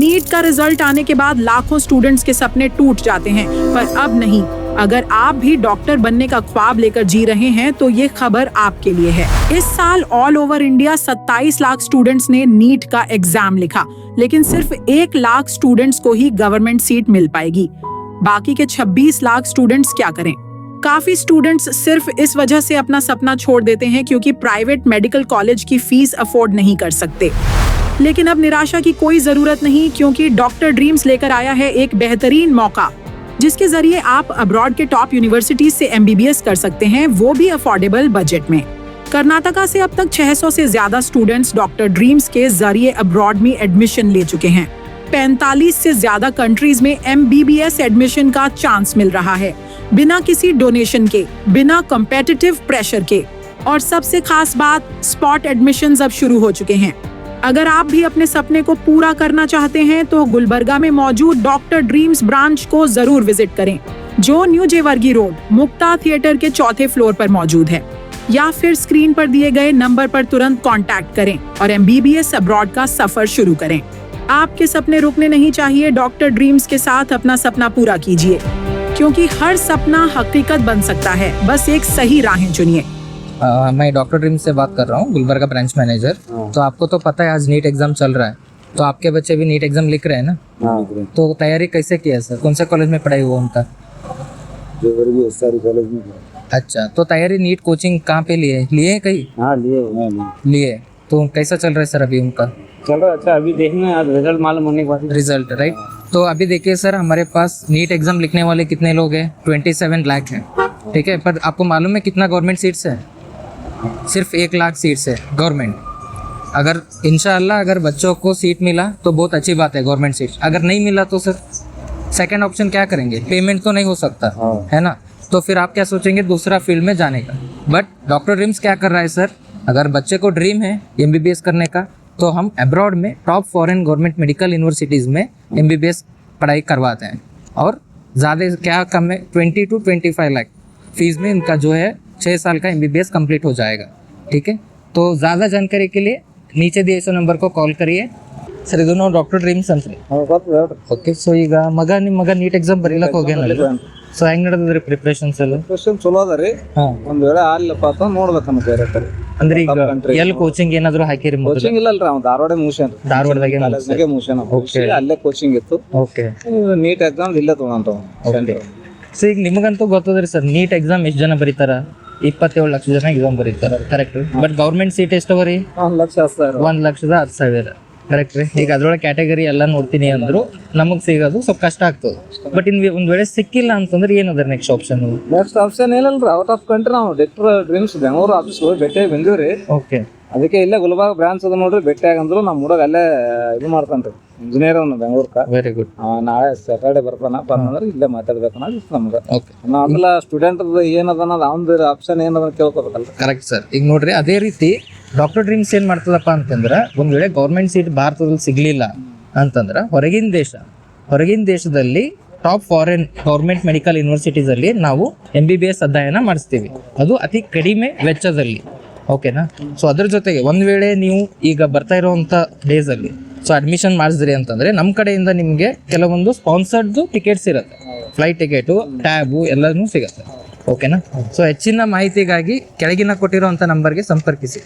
NEET का result आने के बाद लाखों स्टूडेंट्स के सपने टूट जाते हैं, पर अब नहीं। अगर आप भी डॉक्टर बनने का ख्वाब लेकर जी रहे हैं तो ये खबर आपके लिए है। इस साल all over India 27 lakh students ने नीट का एग्जाम लिखा, लेकिन सिर्फ 1 लाख स्टूडेंट्स को ही गवर्नमेंट सीट मिल पाएगी। बाकी के 26 लाख स्टूडेंट्स क्या करें? काफी स्टूडेंट्स सिर्फ इस वजह से अपना सपना छोड़ देते हैं क्योंकि प्राइवेट मेडिकल कॉलेज की फीस अफोर्ड नहीं कर सकते। लेकिन अब निराशा की कोई जरूरत नहीं, क्योंकि डॉक्टर ड्रीम्स लेकर आया है एक बेहतरीन मौका, जिसके जरिए आप अब्रॉड के टॉप यूनिवर्सिटीज से MBBS कर सकते हैं, वो भी अफोर्डेबल बजट में। कर्नाटका से अब तक 600 से ज्यादा स्टूडेंट्स डॉक्टर ड्रीम्स के जरिए अब्रॉड में एडमिशन ले चुके हैं। 45 से ज्यादा कंट्रीज में MBBS एडमिशन का चांस मिल रहा है, बिना किसी डोनेशन के, बिना कॉम्पिटिटिव प्रेशर के। और सबसे खास बात, स्पॉट एडमिशंस अब शुरू हो चुके हैं। अगर आप भी अपने सपने को पूरा करना चाहते हैं तो गुलबर्गा में मौजूद डॉक्टर ड्रीम्स ब्रांच को जरूर विजिट करें, जो न्यू जेवर्गी रोड, मुक्ता थिएटर के 4थे फ्लोर पर मौजूद है। या फिर स्क्रीन पर दिए गए नंबर पर तुरंत कांटेक्ट करें और MBBS अब्रॉड का सफर शुरू करें। आपके सपने रुकने नहीं चाहिए। डॉक्टर ड्रीम्स के साथ अपना सपना पूरा कीजिए, क्योंकि हर सपना हकीकत बन सकता है। बस एक सही राहें चुनिए। मैं डॉक्टर ड्रीम्स से बात कर रहा हूँ, गुलबर्गा ब्रांच मैनेजर। तो आपको तो पता है आज नीट एग्जाम चल रहा है, तो आपके बच्चे भी नीट एग्जाम लिख रहे हैं ना? तो तैयारी कैसे की है सर? कौन से कॉलेज में पढ़ाई हुआ उनका? कॉलेज में। अच्छा, तो तैयारी नीट कोचिंग कहाँ पे लिए कहीं? हाँ, लिए। तो कैसा चल रहा है सर अभी उनका? चल रहा है अच्छा। अभी देखना है रिजल्ट मालूम होने के बाद। Result right. तो अभी देखिए सर, हमारे पास नीट एग्जाम लिखने वाले कितने लोग हैं? 27 लाख हैं, ठीक है। पर आपको मालूम है कितना गवर्नमेंट सीट्स है? सिर्फ 1 लाख सीट्स है गवर्नमेंट। अगर इंशाअल्लाह अगर बच्चों को सीट मिला तो बहुत अच्छी बात है, गवर्नमेंट सीट। अगर नहीं मिला तो सर सेकंड ऑप्शन क्या करेंगे? पेमेंट तो नहीं हो सकता है ना? तो फिर आप क्या सोचेंगे? दूसरा फील्ड में जाने का। बट डॉक्टर ड्रीम्स क्या कर रहा है सर, अगर बच्चे को ड्रीम है MBBS करने का, तो हम अब्रॉड में top foreign government medical universities में MBBS पढ़ाई करवाते हैं। और ज़्यादा क्या कम है, 20 to 25 लाख फीस में इनका जो है 6 साल का MBBS कंप्लीट हो जाएगा, ठीक है। तो ज़्यादा जानकारी के लिए नीचे दिए इस नंबर को कॉल करिए ಸರ್. ಇದು ನಾವು ಡಾಕ್ಟರ್ ಡ್ರೀಮ್ಸ್ ಅಂತ. ಓಕೆ. ಸೊ ಈಗ ನಿಮ್ಮ ಮಗ ನೀಟ್ ಎಕ್ಸಾಮ್ ಬರೀಲಕ್ಕೆ ಹೋಗ್ಯಾನಲ್ಲ, ಸೊ ಹೆಂಗ್ ನಡೆದ್ರಿ ಪ್ರಿಪರೇಷನ್ಸ್ ಎಲ್ಲ? ಪ್ರಿಪರೇಷನ್ ಚಲೋ ಅದ ರೀ. ಒಂದ್ ವೇಳೆ ಆಗ್ಲಿಲ್ಲಪ್ಪ ಅಂತ ನೋಡ್ಬೇಕನ್ನ ಬೇರೆ ಕಡೆ. ಅಂದ್ರೆ ಈಗ ಎಲ್ಲಿ ಕೋಚಿಂಗ್ ಏನಾದ್ರು ಹಾಕಿರಿ? ಕೋಚಿಂಗ್ ಇಲ್ಲಲ್ರಿ, ಅವ್ನು ಧಾರವಾಡ ಮುಗಿಸ್ಯಾನ. ಧಾರವಾಡದಾಗೆ ಮುಗಿಸ್ಯಾನ. ಅಲ್ಲೇ ಕೋಚಿಂಗ್ ಇತ್ತು. ಓಕೆ. ನೀಟ್ ಎಕ್ಸಾಮ್ ಇಲ್ಲೇ ತಗೊಂಡಂತ. ಸೊ ಈಗ ನಿಮಗಂತೂ ಗೊತ್ತದ್ರಿ ಸರ್, ನೀಟ್ ಎಕ್ಸಾಮ್ ಎಷ್ಟು ಜನ ಬರೀತಾರ? 27 ಲಕ್ಷ ಜನ ಎಕ್ಸಾಮ್ ಬರೀತಾರೆ, ಕರೆಕ್ಟ್. ಬಟ್ ಗೌರ್ಮೆಂಟ್ ಸೀಟ್ ಎಷ್ಟು ಬರೀ? 1,10,000 ಕರೆಕ್ಟ್ ರೀ. ಈಗ ಅದ್ರೊಳಗೆ ಕ್ಯಾಟಗರಿ ಎಲ್ಲ ನೋಡ್ತೀನಿ ಅಂದ್ರು ನಮಗೆ ಸಿಗೋದು ಸ್ವಲ್ಪ ಕಷ್ಟ ಆಗ್ತದೆ. ಬಟ್ ಒಂದ್ ವೇಳೆ ಸಿಕ್ಕಿಲ್ಲ ಅಂತಂದ್ರೆ ಏನದ ನೆಕ್ಸ್ಟ್ ಆಪ್ಷನ್? ನೆಕ್ಸ್ಟ್ ಆಪ್ಷನ್ ಏನಲ್ರಿ, ಔಟ್ ಆಫ್ ಕಂಟ್ರಿ ನಾವು ಡಾಕ್ಟರ್ ಡ್ರೀಮ್ಸ್ ಬೆಂಗಳೂರು ಆಫೀಸ್ ಭೇಟಿ ಬಂದಿವ್ರಿ. ಓಕೆ. ಅದಕ್ಕೆ ಇಲ್ಲೇ ಗುಲ್ಬರ್ಗ ಬ್ರಾಂಚ್ ಅದ ನೋಡ್ರಿ, ಭೇಟಿ ಆಗಂದ್ರು ನಮ್ಮ ಹುಡುಗ ಅಲ್ಲೇ ಇದು ಮಾಡ್ತಾನ್ರಿ, ಇಂಜಿನಿಯರ್ ಅವ್ನು ಬೆಂಗಳೂರ್ಕ. Very good. ನಾಳೆ ಸ್ಯಾಟರ್ಡೆ ಬಂದ್ರೆ ಇಲ್ಲೇ ಮಾತಾಡ್ಬೇಕನ್ನೋದು ನಮ್ಗೆ. ಓಕೆ. ನಾವೆಲ್ಲ ಸ್ಟೂಡೆಂಟ್ ಏನದ ಅವ್ನದು ಆಪ್ಷನ್ ಏನದ ಕೇಳ್ಕೊಬೇಕಲ್ಲ. Correct sir. ಈಗ ನೋಡ್ರಿ, ಅದೇ ರೀತಿ ಡಾಕ್ಟರ್ ಡ್ರೀಮ್ಸ್ ಏನ್ ಮಾಡ್ತದಪ್ಪ ಅಂತಂದ್ರೆ, ಒಂದ್ ವೇಳೆ ಗೌರ್ಮೆಂಟ್ ಸೀಟ್ ಭಾರತದಲ್ಲಿ ಸಿಗ್ಲಿಲ್ಲ ಅಂತಂದ್ರೆ ಹೊರಗಿನ ದೇಶದಲ್ಲಿ top foreign government medical universities ಅಲ್ಲಿ ನಾವು MBBS ಅಧ್ಯಯನ ಮಾಡಿಸ್ತೀವಿ, ಅದು ಅತಿ ಕಡಿಮೆ ವೆಚ್ಚದಲ್ಲಿ. ಓಕೆನಾ? ಸೊ ಅದ್ರ ಜೊತೆಗೆ ಒಂದ್ ವೇಳೆ ನೀವು ಈಗ ಬರ್ತಾ ಇರೋವಂಥ ಡೇಸ್ ಅಲ್ಲಿ ಸೊ ಅಡ್ಮಿಷನ್ ಮಾಡಿಸಿದ್ರಿ ಅಂತಂದ್ರೆ ನಮ್ಮ ಕಡೆಯಿಂದ ನಿಮಗೆ ಕೆಲವೊಂದು ಸ್ಪಾನ್ಸರ್ಡ್ ಟಿಕೆಟ್ಸ್ ಇರುತ್ತೆ, ಫ್ಲೈಟ್ ಟಿಕೆಟು, ಟ್ಯಾಬು ಎಲ್ಲನೂ ಸಿಗುತ್ತೆ. ಓಕೆನಾ? ಸೊ ಹೆಚ್ಚಿನ ಮಾಹಿತಿಗಾಗಿ ಕೆಳಗಿನ ಕೊಟ್ಟಿರುವಂಥ ನಂಬರ್ಗೆ ಸಂಪರ್ಕಿಸಿ.